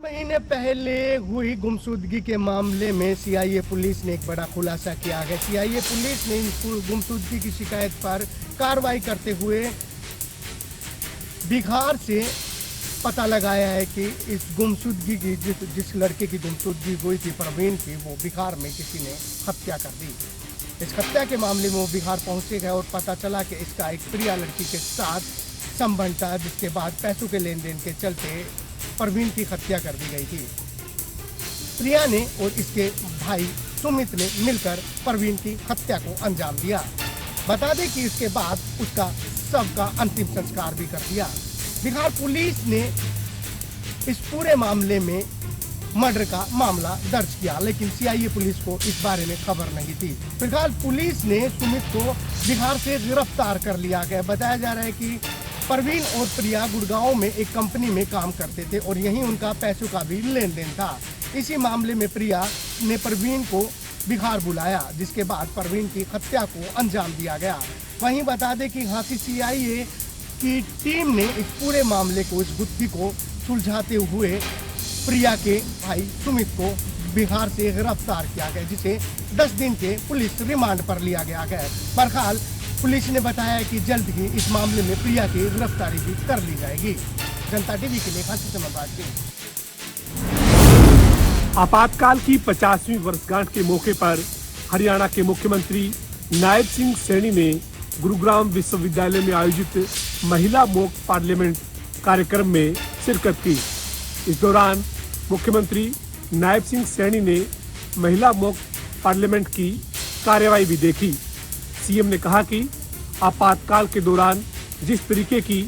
महीने पहले हुई गुमशुदगी के मामले में सीआईए पुलिस ने एक बड़ा खुलासा किया है। सीआईए पुलिस ने इस गुमशुदगी की शिकायत पर कार्रवाई करते हुए बिहार से पता लगाया है कि इस गुमशुदगी की जिस लड़के की गुमशुदगी हुई थी प्रवीण की, वो बिहार में किसी ने हत्या कर दी। इस हत्या के मामले में वो बिहार पहुंचे गए और पता चला कि इसका एक प्रिया लड़की के साथ संबंध था, जिसके बाद पैसों के लेन देन के चलते प्रवीण की हत्या कर दी गई थी। प्रिया ने और इसके भाई सुमित ने मिलकर प्रवीण की हत्या को अंजाम दिया। बता दें कि इसके बाद उसका शव का अंतिम संस्कार भी कर दिया। बिहार पुलिस ने इस पूरे मामले में मर्डर का मामला दर्ज किया, लेकिन सीआईए पुलिस को इस बारे में खबर नहीं थी। फिलहाल पुलिस ने सुमित को बिहार से गिरफ्तार कर लिया गया। बताया जा रहा है कि प्रवीण और प्रिया गुड़गांव में एक कंपनी में काम करते थे और यहीं उनका पैसों का भी लेन देन था। इसी मामले में प्रिया ने प्रवीण को बिहार बुलाया, जिसके बाद प्रवीण की हत्या को अंजाम दिया गया। वहीं बता दें कि हाथी सीआईए की टीम ने इस पूरे मामले को, इस गुत्थी को सुलझाते हुए प्रिया के भाई सुमित को बिहार से गिरफ्तार किया गया, जिसे 10 दिन के पुलिस रिमांड पर लिया गया है। बहरहाल पुलिस ने बताया कि जल्द ही इस मामले में प्रिया की गिरफ्तारी भी कर ली जाएगी। जनता टीवी के लिए हाथी से बात की। आपातकाल की 50वीं वर्षगांठ के मौके पर हरियाणा के मुख्यमंत्री नायब सिंह सैनी ने गुरुग्राम विश्वविद्यालय में आयोजित महिला मॉक पार्लियामेंट कार्यक्रम में शिरकत की। इस दौरान मुख्यमंत्री नायब सिंह सैनी ने महिला मॉक पार्लियामेंट की कार्यवाही भी देखी। सीएम ने कहा कि आपातकाल के दौरान जिस तरीके की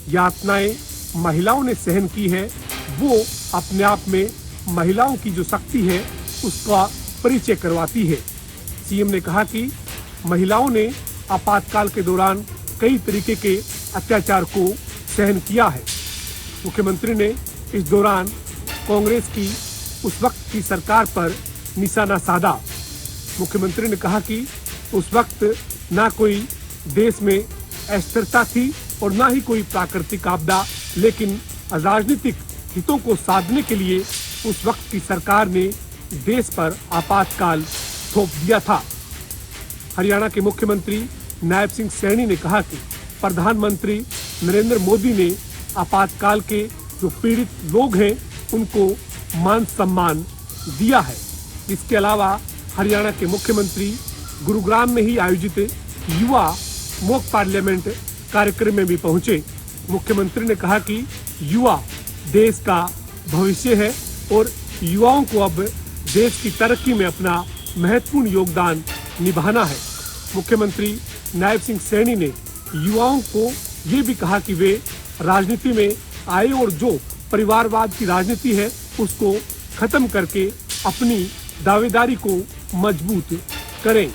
यातनाएं महिलाओं ने सहन की है, वो अपने आप में महिलाओं की जो शक्ति है उसका परिचय करवाती है। सीएम ने कहा कि महिलाओं ने आपातकाल के दौरान कई तरीके के अत्याचार को सहन किया है। मुख्यमंत्री ने इस दौरान कांग्रेस की उस वक्त की सरकार पर निशाना साधा। मुख्यमंत्री ने कहा कि उस वक्त ना कोई देश में अस्थिरता थी और ना ही कोई प्राकृतिक आपदा, लेकिन राजनीतिक हितों को साधने के लिए उस वक्त की सरकार ने देश पर आपातकाल थोप दिया था। हरियाणा के मुख्यमंत्री नायब सिंह सैनी ने कहा कि प्रधानमंत्री नरेंद्र मोदी ने आपातकाल के जो पीड़ित लोग हैं उनको मान सम्मान दिया है। इसके अलावा हरियाणा के मुख्यमंत्री गुरुग्राम में ही आयोजित युवा मॉक पार्लियामेंट कार्यक्रम में भी पहुंचे। मुख्यमंत्री ने कहा कि युवा देश का भविष्य है और युवाओं को अब देश की तरक्की में अपना महत्वपूर्ण योगदान निभाना है। मुख्यमंत्री नायब सिंह सैनी ने युवाओं को ये भी कहा कि वे राजनीति में आए और जो परिवारवाद की राजनीति है उसको खत्म करके अपनी दावेदारी को मजबूत करें।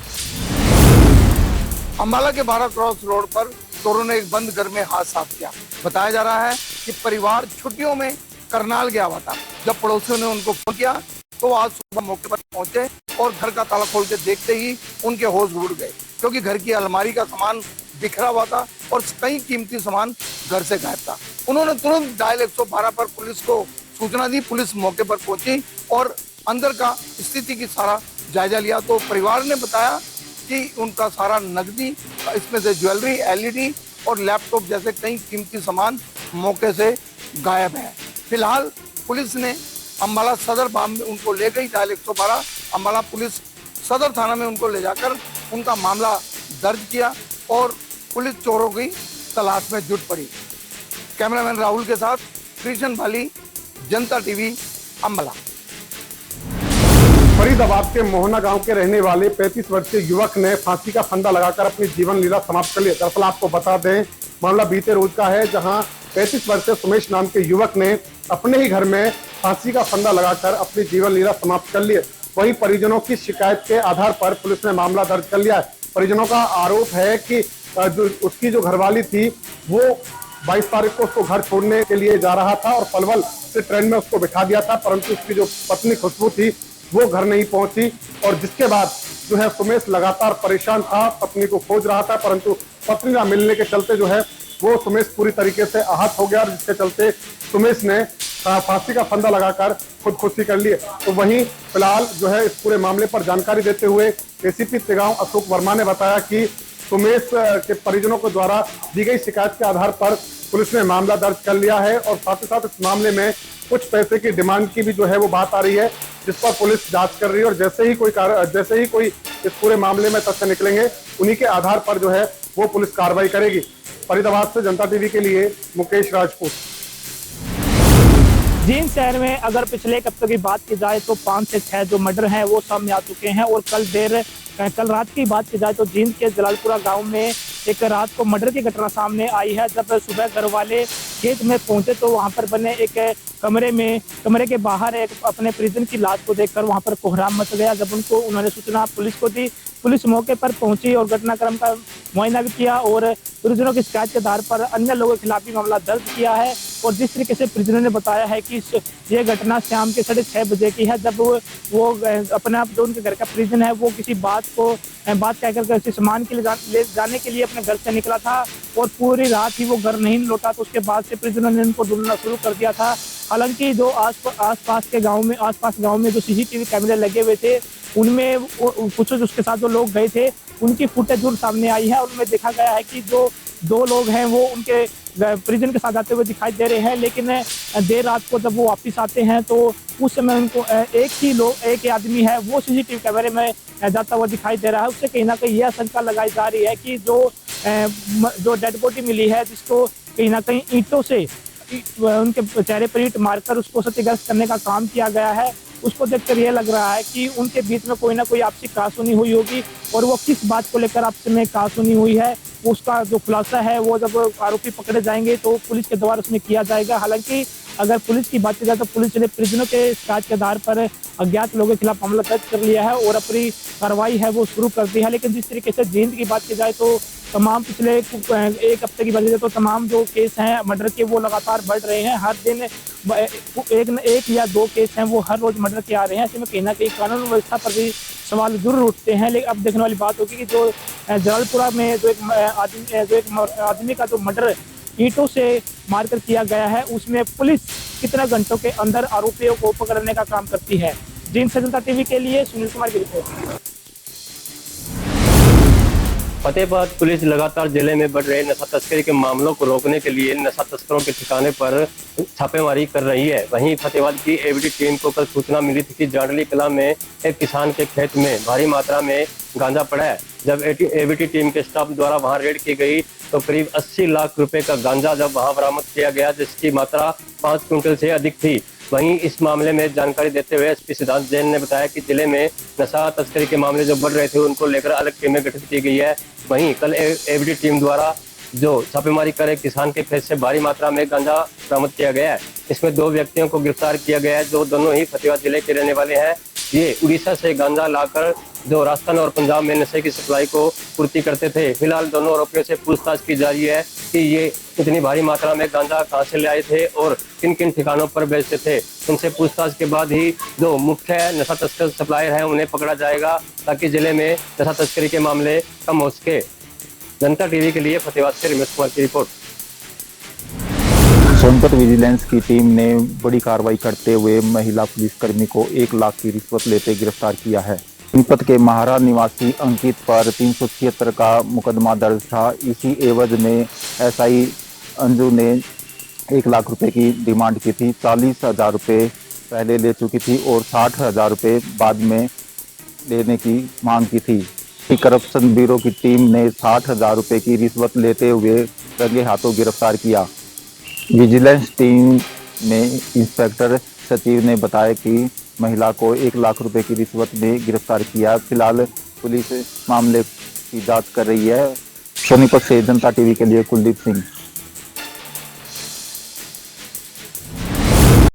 अम्बाला के 12 क्रॉस रोड पर चोरों ने एक बंद घर में हाथ साफ किया। बताया जा रहा है कि परिवार छुट्टियों में करनाल गया हुआ था। जब पड़ोसियों ने उनको फोन किया तो आज सुबह मौके पर पहुंचे और घर का ताला खोल के देखते ही उनके होश उड़ गए, क्योंकि घर की अलमारी का सामान बिखरा हुआ था और कई कीमती सामान घर से गायब था। उन्होंने तुरंत डायल 112 पर पुलिस को सूचना दी। पुलिस मौके पर पहुंची और अंदर का स्थिति की सारा जायजा लिया तो परिवार ने बताया कि उनका सारा नकदी, इसमें से ज्वेलरी, एलईडी और लैपटॉप जैसे कई कीमती सामान मौके से गायब है। फिलहाल पुलिस ने अम्बाला सदर बाम में उनको ले गई। डायल 112 अम्बाला पुलिस सदर थाना में उनको ले जाकर उनका मामला दर्ज किया और पुलिस चोरों की तलाश में जुट पड़ी। कैमरामैन राहुल के साथ कृष्ण भाली, जनता टीवी, अम्बाला। फरीदाबाद के मोहना गांव के रहने वाले 35 वर्षीय युवक ने फांसी का फंदा लगाकर अपनी जीवन लीला समाप्त कर ली। दरअसल आपको बता दें, मामला बीते रोज का है, जहां 35 वर्षीय सुमेश नाम के युवक ने अपने ही घर में फांसी का फंदा लगाकर अपनी जीवन लीला समाप्त कर ली। वहीं परिजनों की शिकायत के आधार पर पुलिस ने मामला दर्ज कर लिया है। परिजनों का आरोप है कि उसकी जो घरवाली थी वो 22 तारीख को उसको घर छोड़ने के लिए जा रहा था और पलवल से ट्रेन में उसको बिठा दिया था, परंतु उसकी जो पत्नी खुशबू थी वो घर नहीं पहुंची और जिसके बाद जो है सुमेश लगातार परेशान था, पत्नी को खोज रहा था, परंतु पत्नी न मिलने के चलते जो है वो सुमेश पूरी तरीके से आहत हो गया, जिसके चलते सुमेश ने फांसी का फंदा लगाकर खुदकुशी कर लिए। तो वहीं फिलहाल जो है इस पूरे मामले पर जानकारी देते हुए एसीपी तिगांव अशोक वर्मा ने बताया कि सुमेश के परिजनों के द्वारा दी गई शिकायत के आधार पर पुलिस ने मामला दर्ज कर लिया है और साथ ही साथ इस मामले में कुछ पैसे की डिमांड की भी जो है वो बात आ रही है, जिस पर पुलिस जांच कर रही है और जैसे ही कोई इस पूरे मामले में तथ्य निकलेंगे उन्हीं के आधार पर जो है वो पुलिस कार्रवाई करेगी। फरीदाबाद से जनता टीवी के लिए मुकेश राजपूत। जींद शहर में अगर पिछले एक हफ्ते की बात की जाए तो 5 से 6 जो मर्डर हैं वो सामने आ चुके हैं और कल रात की बात की जाए तो जींद के जलालपुरा गांव में एक रात को मर्डर की घटना सामने आई है। जब सुबह घर वाले खेत में पहुंचे तो वहां पर बने एक कमरे के बाहर एक अपने परिजन की लाश को देखकर वहां पर कोहराम मच गया। जब उन्होंने सूचना पुलिस को दी, पुलिस मौके पर पहुंची और घटनाक्रम का मुआयना भी किया और परिजनों की शिकायत के आधार पर अन्य लोगों के खिलाफ भी मामला दर्ज किया है। और जिस तरीके से परिजनों ने बताया है कि ये घटना शाम के 6:30 बजे की है, जब वो अपना जो उनके घर का परिजन है वो किसी बात कहकर किसी सामान के लिए ले जाने के लिए अपने घर से निकला था और पूरी रात ही वो घर नहीं लौटा। तो उसके बाद से परिजनों ने उनको ढूंढना शुरू कर दिया था। हालांकि जो आसपास गांव में जो सीसीटीवी कैमरे लगे हुए थे उनमें कुछ उसके साथ जो लोग गए थे उनकी फुटेज जरूर सामने आई है और उनमें देखा गया है कि जो 2 लोग हैं वो उनके परिजन के साथ जाते हुए दिखाई दे रहे हैं। लेकिन देर रात को जब वो वापस आते हैं तो उस समय उनको एक आदमी है वो सीसीटीवी कैमरे में जाता हुआ दिखाई दे रहा है। उससे कहीं ना कहीं यह आशंका लगाई जा रही है कि जो डेड बॉडी मिली है जिसको कहीं ना कहीं ईंटों से उनके चेहरे पर ईंट मारकर उसको क्षतिग्रस्त करने का काम किया गया है, उसको देखकर यह लग रहा है कि उनके बीच में कोई ना कोई आपसी कहासुनी हुई होगी और वो किस बात को लेकर आपस में कहासुनी हुई है उसका जो खुलासा है वो जब आरोपी पकड़े जाएंगे तो पुलिस के द्वारा उसमें किया जाएगा। हालांकि अगर पुलिस की बात की जाए तो पुलिस ने परिजनों के शिकायत के आधार पर अज्ञात लोगों के खिलाफ मामला दर्ज कर लिया है और अपनी कार्रवाई है वो शुरू कर दी है। लेकिन जिस तरीके से जींद की बात की जाए तो तमाम पिछले एक हफ्ते की बात की जाए तो तमाम जो केस हैं मर्डर के वो लगातार बढ़ रहे हैं। हर दिन एक या 2 केस हैं वो हर रोज मर्डर के आ रहे हैं। ऐसे में कहीं ना कहीं कानून व्यवस्था पर भी सवाल जरूर उठते हैं। लेकिन अब देखने वाली बात होगी कि जो जलालपुरा में जो एक आदमी का जो मर्डर ईंटों से मारकर किया गया है उसमें पुलिस कितने घंटों के अंदर आरोपियों को पकड़ने का काम करती है। जींद से जनता टीवी के लिए सुनील कुमार की रिपोर्ट। फतेहाबाद पुलिस लगातार जिले में बढ़ रहे नशा तस्करी के मामलों को रोकने के लिए नशा तस्करों के ठिकाने पर छापेमारी कर रही है। वहीं फतेहाबाद की एबीटी टीम को कल सूचना मिली थी कि जाडली कला में एक किसान के खेत में भारी मात्रा में गांजा पड़ा है। जब एबीटी टीम के स्टाफ द्वारा वहां रेड की गई तो करीब 80 लाख रुपए का गांजा जब वहां बरामद किया गया जिसकी मात्रा 5 क्विंटल से अधिक थी। वहीं इस मामले में जानकारी देते हुए एसपी सिद्धांत जैन ने बताया कि जिले में नशा तस्करी के मामले जो बढ़ रहे थे उनको लेकर अलग टीमें गठित की गई है। वहीं कल एबीटी टीम द्वारा जो छापेमारी कर एक किसान के खेत से भारी मात्रा में गांजा बरामद किया गया है। इसमें 2 व्यक्तियों को गिरफ्तार किया गया है जो दोनों ही फतेहाबाद जिले के रहने वाले हैं। ये उड़ीसा से गांजा लाकर जो राजस्थान और पंजाब में नशे की सप्लाई को पूर्ति करते थे। फिलहाल दोनों आरोपियों से पूछताछ की जा रही है कि ये इतनी भारी मात्रा में गांजा कहां से ले आए थे और किन किन ठिकानों पर बेचते थे। उनसे पूछताछ के बाद ही जो मुख्य नशा तस्कर सप्लायर है उन्हें पकड़ा जाएगा ताकि जिले में नशा तस्करी के मामले कम हो सके। जनता टीवी के लिए फतेहाबाद से रमेश कुमार की रिपोर्ट। सोनपत विजिलेंस की टीम ने बड़ी कार्रवाई करते हुए महिला पुलिसकर्मी को 1 लाख की रिश्वत लेते गिरफ्तार किया है। सोनपत के महारा निवासी अंकित पर 376 का मुकदमा दर्ज था। इसी एवज में एसआई अंजू ने 1 लाख रुपए की डिमांड की थी। 40,000 रुपये पहले ले चुकी थी और 60,000 रुपये बाद में लेने की मांग की थी। करप्शन ब्यूरो की टीम ने 60,000 रुपये की रिश्वत लेते हुए रंगे हाथों गिरफ्तार किया। विजिलेंस टीम में इंस्पेक्टर सचिव ने बताया कि महिला को 1 लाख रुपए की रिश्वत में गिरफ्तार किया। फिलहाल पुलिस मामले की जांच कर रही है। सोनीपत से जनता टीवी के लिए कुलदीप सिंह।